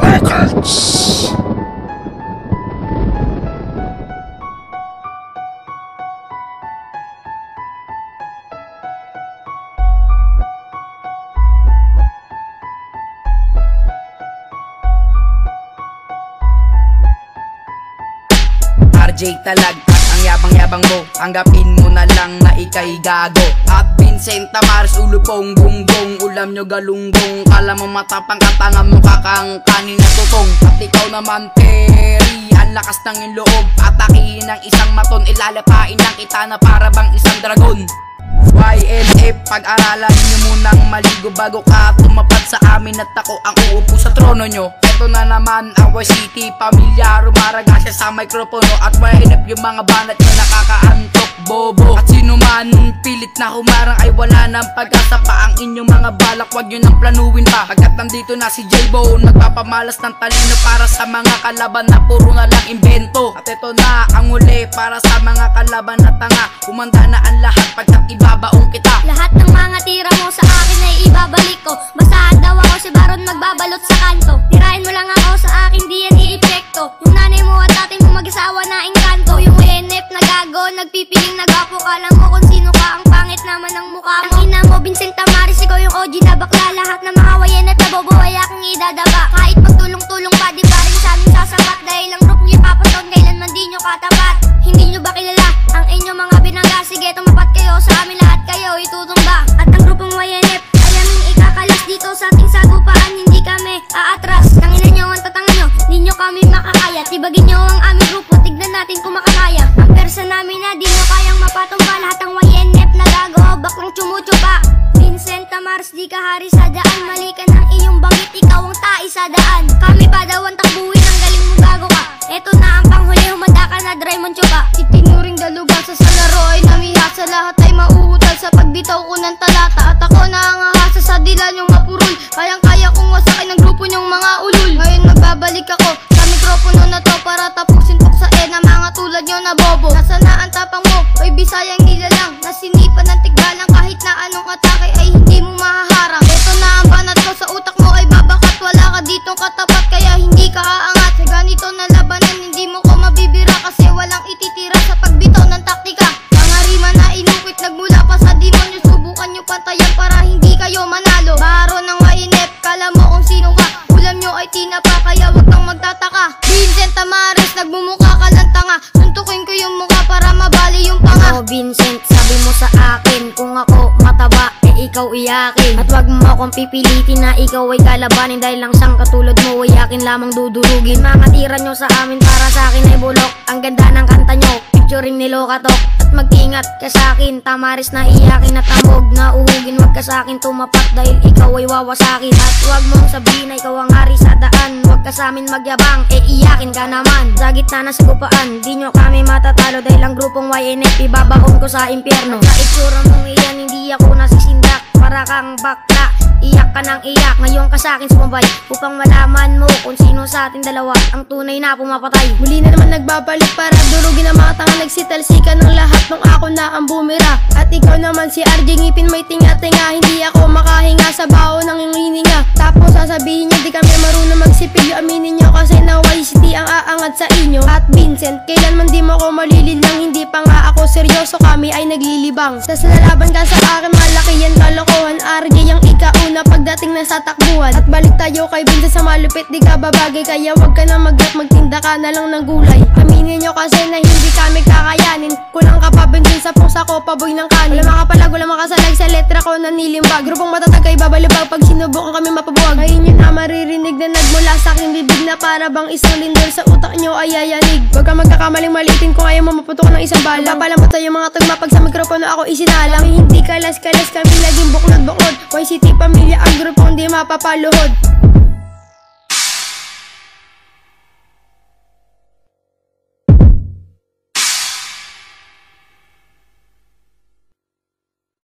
Records. RJ Talag at ang yabang-yabang mo, tanggapin mo na lang na ika'y gago. At Vincent Tamares, ulo pong gunggong, ulam nyo galunggong, kala mo matapang katanga mo kakang kanin na tutong. At ikaw naman Terry, ang lakas ng iyong loob, atakihin ng isang maton, ilalapain ng kita na para bang isang dragon. YNF, pag-aralan nyo munang maligo bago ka tumapat sa amin at ako ang uupo sa trono nyo. Ito na naman ang Y-City, pamilya rumaraga siya sa mikropono. At YNF yung mga banat nyo nakakaantok, bobo. At sino man pilit na humarang ay wala ng pag-asa pa. Ang inyong mga balak wag nyo nang planuin pa, pagkat nandito na si J-Bone, magpapamalas ng talino para sa mga kalaban na puro na lang imbento. At ito na ang uli para sa mga kalaban na tanga, humanda na ang lahat pagkat ibabaong kita. Lahat ng mga tira mo sa akin ay ibabalik ko. Basahan daw ako si Baron magbabalot sa kanto. Tirahin mo lang ako sa akin, di yan i-epekto. Yung nanay mo at tatay mo mag-asawa na engkanto. Yung NF na gago, nagpipiling nagapo. Kala mo kung sino ka, ang pangit naman ng mukha mo. Ang ina mo, Vincent Tamares, ikaw yung OG na bakla. Lahat ng mga YNF na bobo ay aking idadaba. Kahit magtulong-tulong pa, di pa rin sa amin sasapat. Dahil ang group nyo ipapasod, kailanman di nyo katapat. Hindi nyo ba kilala ang inyong mga binangga? Sige, tumapat kayo sa amin, lahat kayo itutumba. At ang grupong YNF ay aming ikakalas dito sa ating sagupaan. Hindi kami aatras, tangina nyo ang tatanga nyo, di nyo kami makakaya. Tibagin nyo ang aming grupo, tignan natin kung makakaya. Ang persa namin na di nyo kayang mapatumba. Lahat ng YNF na gago, baklang tsumutsupa. Vincent Tamares, di ka hari sa daan. Mali ka ng iyong bangit, ikaw ang tai sa daan. Kami pa daw ang takbuhin, ang galing mo gago ka. Eto na ang panghuli, humanda ka na Draymond Chupa. Itinuring dalubasa sa laro ay namihasa. Lahat ay mauutal sa pagbitaw ko ng talata. At ako na ang ahasa sa dila nyong mapurul. Kayang-kaya kong wasakin ang grupo nyong mga ulul. Ngayon magbabalik ako sa mikropono na to para tapusin tuksain ang mga tulad nyo na bobo. Nasa na ang tapang mo, oy bisayang nilalang, nasinipan ng tigbalang kahit na anong atake ay hindi mo mahaharang. Ito na ang banat ko sa utak mo ay babakat. Wala ka ditong katapat kaya hindi ka aangat. Sa ganito na labanan hindi mo ko mabibira, kasi walang ititira sa pagbitaw ng taktika. Mga rima na inukit nagmula pa sa demonyo, subukan nyo pantayan para hindi kayo manalo. Baro ng YNF, kala mo kung sino ka, ulam nyo ay tinapa kaya wag kang magtataka. Vincent Tamares, nagmumukha ka lang tanga, suntukin ko yung mukha para mabali yung panga. Oh Vincent, sabi mo sa akin kung ako mataba ikaw iyakin. At wag mo akong pipilitin na ikaw ay kalabanin, dahil lang siyang katulad mo ay akin lamang dudurugin. Mga tira nyo sa amin para sa akin ay bulok. Ang ganda ng kanta nyo, picturing ni Lokatok. At mag-ingat ka sa akin, Tamares na iyakin at tamog na uhugin. Wag ka sa akin tumapat dahil ikaw ay wawasakin. At wag mong sabihin na ikaw ang hari sa daan. Wag ka sa amin magyabang, iyakin ka naman. Sa gitna ng sagupaan, di nyo kami matatalo, dahil ang grupong YNF ibabaon ko sa impyerno. Sa itsura mong iyan, hindi ako nasisindak, para kang bakla. Iyak ka ng iyak, ngayon ka sa akin sumabay, upang malaman mo kung sino sa ating dalawa ang tunay na pumapatay. Muli na naman nagbabalik para durugin ang mga tanga, nagsitalsikan ng lahat nung ako na ang bumira. At ikaw naman si RJ, ngipin may tinga-tinga, hindi ako makahinga sa bao ng iyong hininga. Tapos sasabihin nyo di kami marunong magsipil, aminin nyo kasi na YCT ang aangat sa inyo. At Vincent, kailanman di mo ako malililang, hindi pa nga ako seryoso, kami ay naglilibang. Sa lalaban ka sa akin, malaki yan kalokohan. RJ ang ikauna pagdating na sa takbuhan. At balik tayo kay Vincent, sa malupit di ka babagay, kaya wag ka na mag-rap, magtinda ka na lang ng gulay. Aminin nyo kasi na hindi kami kakayanin, kulang ka pa Vincent sa pusa ko, paboy ng kanin. Wala makapalag, wala makasalag sa letra ko na nilimbag. Grupong matatag kay babalibag, pag sinubukan kami mapabuwag. Ngayon yun na maririnig na nagmula sa aking bibig, na para bang isang lindol sa utak nyo ay yayanig. Wag ka magkakamaling malitin kung ayaw mo maputok ng isang bala. Pala mo tayo mga tugma pag sa mikropono ako isinalang. Kami hindi kalas-kalas, kami laging buklod-buklod. YCT pamilya ang grupong di mapapaluhod.